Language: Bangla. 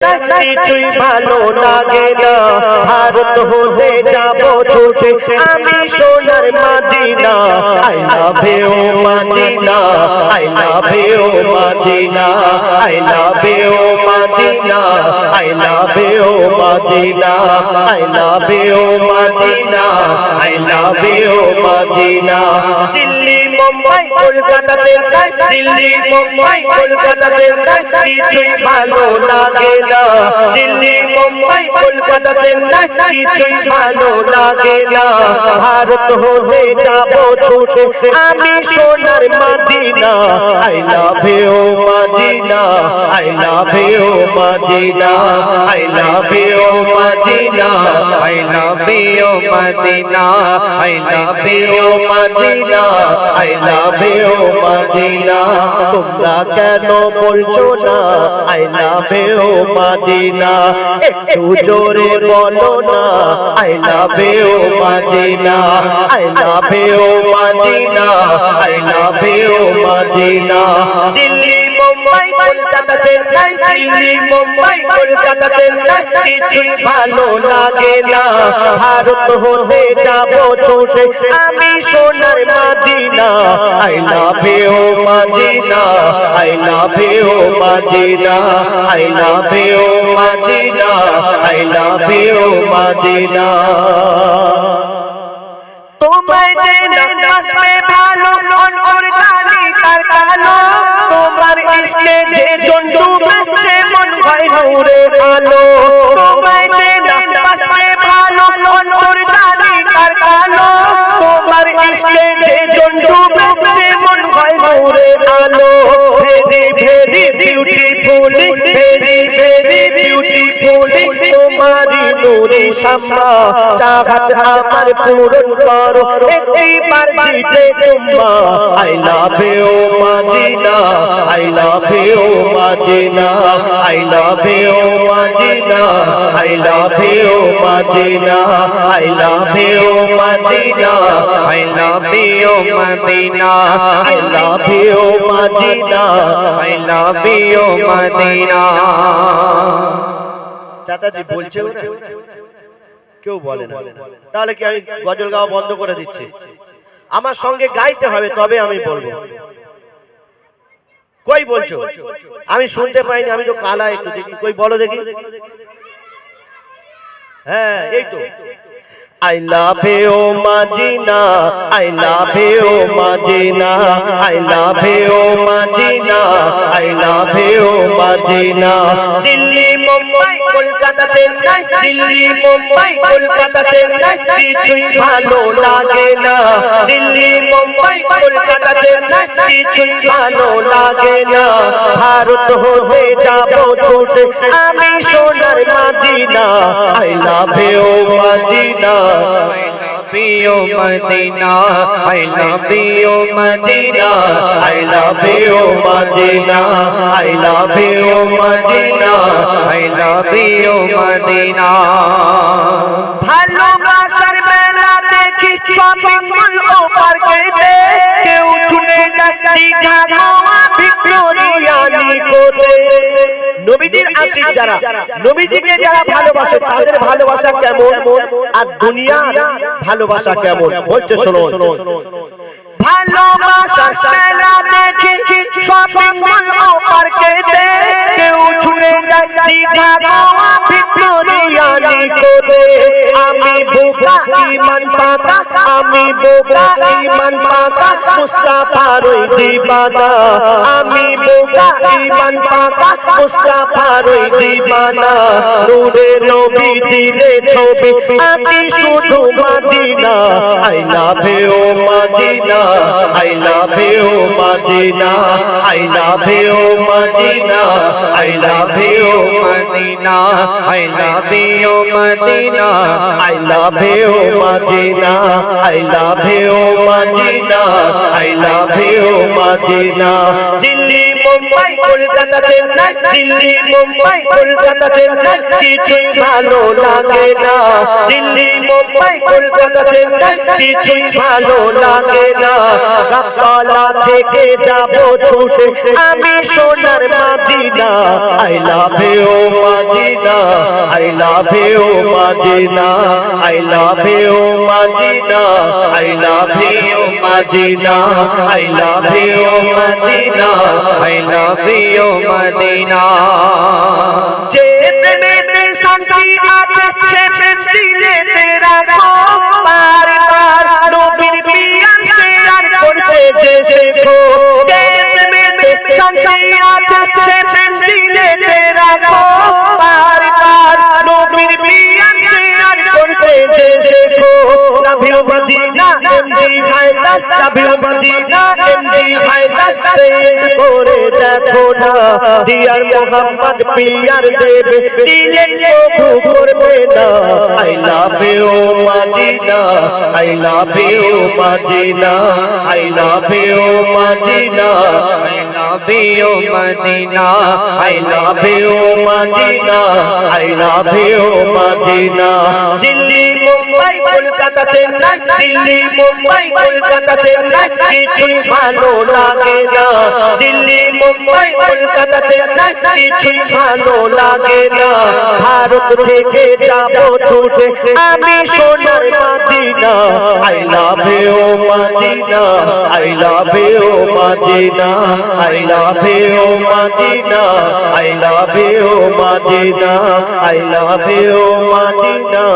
কিছুই ভালো লাগে না। ভারত হতে যাবো ছুটে আমি সোনার Medina. I love you Medina, I love you Medina, I love you Medina, I love you Medina, I love you Medina, I love you Medina. Delhi Mumbai কলকাতাতে যাই, দিল্লি মুম্বাই কলকাতাতে যাই, কিছুই ভালো লাগে না। দিল্লি মুম্বাই কলকাতাতে যাই, কিছুই ভালো লাগে না। ভারত হতে যাবো ছুটে আমি সোনার Medina. I love you Medina, I love you Medina, I love you Medina, I love you Medina, I love you Medina, I love you Medina. তোমরা কেন বলছো না I love you মদিনা? একটু জোরে বলো না I love you Medina, I love you Medina, I love you Medina. Delhi Mumbai কলকাতাতে যাই, দিল্লি মুম্বাই কলকাতাতে যাই, কিছুই ভালো লাগে না। ভারত হতে যাবো ছুটে আমি সোনার Medina. I love you Medina, I love you Medina, I love you Medina, I love you Medina. তোমায় নামাজ में ভালো অন্তর জানি তার কালো। তোমার ইশকে যে জন ডুবে সে মন হয় নূরে আলো। তোমায় নামাজ में ভালো অন্তর জানি তার কালো। তোমার ইশকে যে জন ডুবে সে মন হয় নূরে আলো। Very very beautiful, very very beautiful তোমারি নূরে শামা। চাহত আমার পূরণ করো একবার দিতে চুম্মা। I love you Medina, I love you Medina, I love you Medina, I love you Medina, I love you Medina, I love you Medina, I love you Medina, I love you Madina. চাচাজি বলছে কেউ বলে না, তাহলে কি আমি গজল গাওয়া বন্ধ করে দিচ্ছি? আমার সঙ্গে গাইতে হবে তবে আমি বলবো। কই বলছো? আমি শুনতে পাইনি, আমি তো কালা। একটু দেখি, কই বলো দেখি। হ্যাঁ এই তো। I love you Medina, I love you Medina, I love you Medina, I love you Medina. Delhi Mumbai কলকাতাতে যাই, দিল্লি মুম্বাই কলকাতাতে যাই, কিছুই ভালো লাগে না। দিল্লি মুম্বাই কলকাতাতে যাই, কিছুই ভালো লাগে না। ভারত হতে যাবো ছুটে আমি সোনার Medina. I love you Medina, I love you Medina, I love you Medina, I love you Medina, I love you Medina, I love you Medina. ভালোবাসার মেলা দেখি শপিং মল ও পার্কেতে, কেউ ছুটে যায় দীঘা গোয়া ভিক্টোরিয়া নিকোতে। নবীজির আশিক যারা, নবীজিকে যারা ভালোবাসে তাদের ভালোবাসা কেমন আর দুনিয়ার ভালোবাসা কেমন বলছে শোনো। ভালোবাসার মেলা দেখি শপিং মল ও পার্কেতে, কেউ ছুটে যায় দীঘা গোয়া ভিক্টোরিয়া নিকোতে। আমি বোকা ঈমান পাকা, আমি বোকা ঈমান পাকা, মুস্তাফার ওই দিবানা। আমি বোকা ঈমান পাকা, মুস্তাফার ওই দিবানা। নূরে নবী দিলে ছবি আঁকি শুধু Medina. I love you Medina, I love you Medina, I love you Medina, I love you Medina, I love you Madina, I love you Madina, I love you Madina, I love you Madina. Delhi Mumbai Kolkata Chennai, Delhi Mumbai Kolkata Chennai, কিছুই ভালো লাগে না। দিল্লি মুম্বাই কলকাতা চেন্নাই, কিছুই ভালো লাগে না। গাছপালা থেকে যাবো ছুটে আমি সোনার Medina. I love you Madina, I love you Madina, I love you Madina, I love you Madina, I love you Madina, I love you Madina. যে প্রেমে শান্তি আছে সে প্রেম দিলে তেরা বারবার নবীর পিয়ার শেয়ার করতে যে শেখো। যে প্রেমে শান্তি আছে সে প্রেম দিলে তেরা বারবার নবীর পিয়ার শেয়ার করতে যে শেখো। Love you Madina, MD Haidar, love you Madina, MD Haidar, Syed করে দেখো না। ডিয়ার মোহাম্মদ পিয়ার দেবে দিলে কবু করবে না। I love you Madina, I love you Madina, I love you Madina, I love you Madina, I love you Madina, I love you Madina. Delhi Mumbai Kolkata Chennai, Delhi Mumbai Kolkata Chennai, কিছুই ভালো লাগে না। দিল্লি মুম্বাই কলকাতা চেন্নাই, কিছুই ভালো লাগে না। ভারত থেকে যাবো ছুটে আমি সোনার Medina. I love you Madina, I love you Madina, I love you Madina, I love you Madina, I love you Madina.